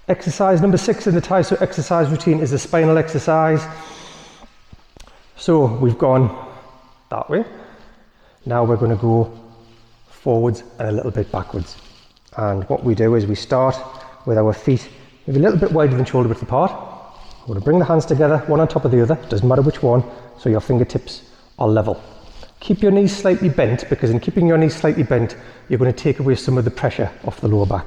Exercise number 6 in the Taiso exercise routine is the spinal exercise. So we've gone that way. Now we're going to go forwards and a little bit backwards. And what we do is we start with our feet maybe a little bit wider than shoulder width apart. We're going to bring the hands together, one on top of the other, doesn't matter which one, so your fingertips are level. Keep your knees slightly bent, because in keeping your knees slightly bent, you're going to take away some of the pressure off the lower back.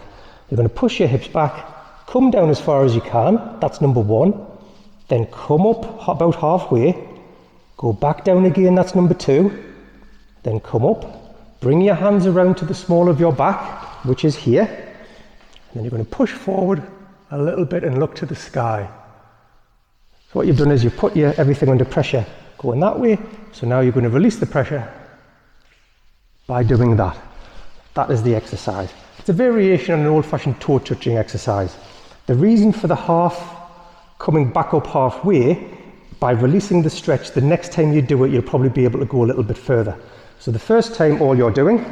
You're going to push your hips back, come down as far as you can, that's number 1. Then come up about halfway, go back down again, that's number 2. Then come up, bring your hands around to the small of your back, which is here. And then you're going to push forward a little bit and look to the sky. So what you've done is you've put everything under pressure going that way. So now you're going to release the pressure by doing that. That is the exercise. It's a variation on an old-fashioned toe touching exercise. The reason for the half coming back up halfway, by releasing the stretch, the next time you do it, you'll probably be able to go a little bit further. So the first time all you're doing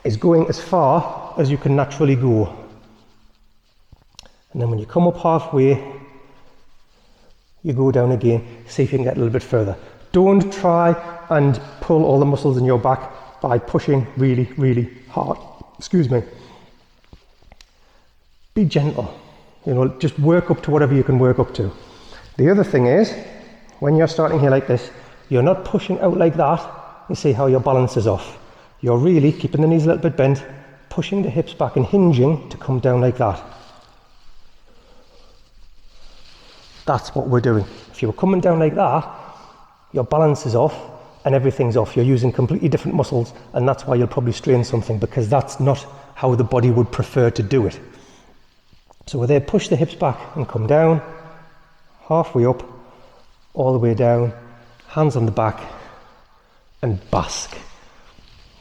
is going as far as you can naturally go. And then when you come up halfway, you go down again, see if you can get a little bit further. Don't try and pull all the muscles in your back by pushing really, really hard. Excuse me. Be gentle. Just work up to whatever you can work up to. The other thing is, when you're starting here like this, you're not pushing out like that. You see how your balance is off. You're really keeping the knees a little bit bent, pushing the hips back and hinging to come down like that. That's what we're doing. If you were coming down like that, your balance is off and everything's off. You're using completely different muscles, and that's why you'll probably strain something, because that's not how the body would prefer to do it. So we're there, push the hips back and come down, halfway up, all the way down, hands on the back, and bask.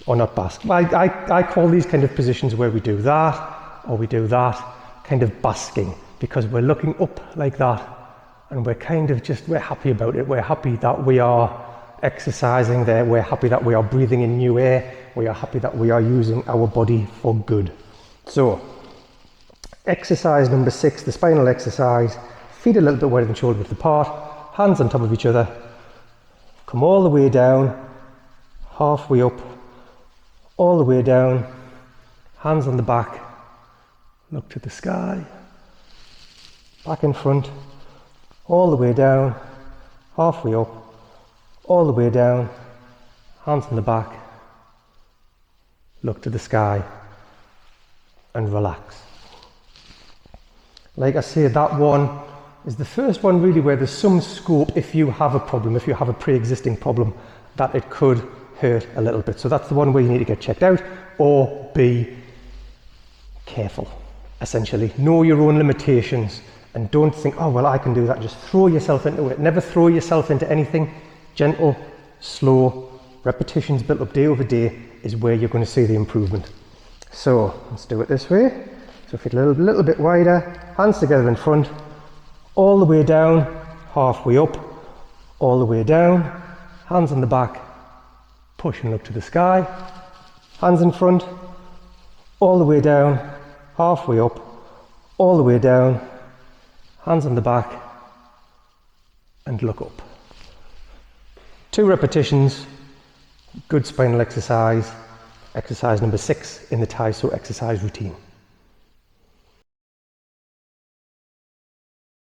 Or not bask. I call these kind of positions where we do that, or we do that, kind of basking, because we're looking up like that, and we're kind of we're happy about it. We're happy that we are exercising there. We're happy that we are breathing in new air. We are happy that we are using our body for good. So, exercise number 6, the spinal exercise. Feet a little bit wider than shoulder width apart, hands on top of each other. Come all the way down, halfway up, all the way down, hands on the back, look to the sky, back in front, all the way down, halfway up, all the way down, hands on the back, look to the sky, and relax. Like I say, that one is the first one really where there's some scope, if you have a problem, if you have a pre-existing problem, that it could hurt a little bit. So that's the one where you need to get checked out or be careful, essentially. Know your own limitations and don't think, oh, well, I can do that. Just throw yourself into it. Never throw yourself into anything. Gentle, slow, repetitions built up day over day is where you're going to see the improvement. So let's do it this way. So feet a little bit wider, hands together in front, all the way down, halfway up, all the way down, hands on the back, push and look to the sky, hands in front, all the way down, halfway up, all the way down, hands on the back, and look up. 2 repetitions, good spinal exercise, exercise number 6 in the Taiso exercise routine.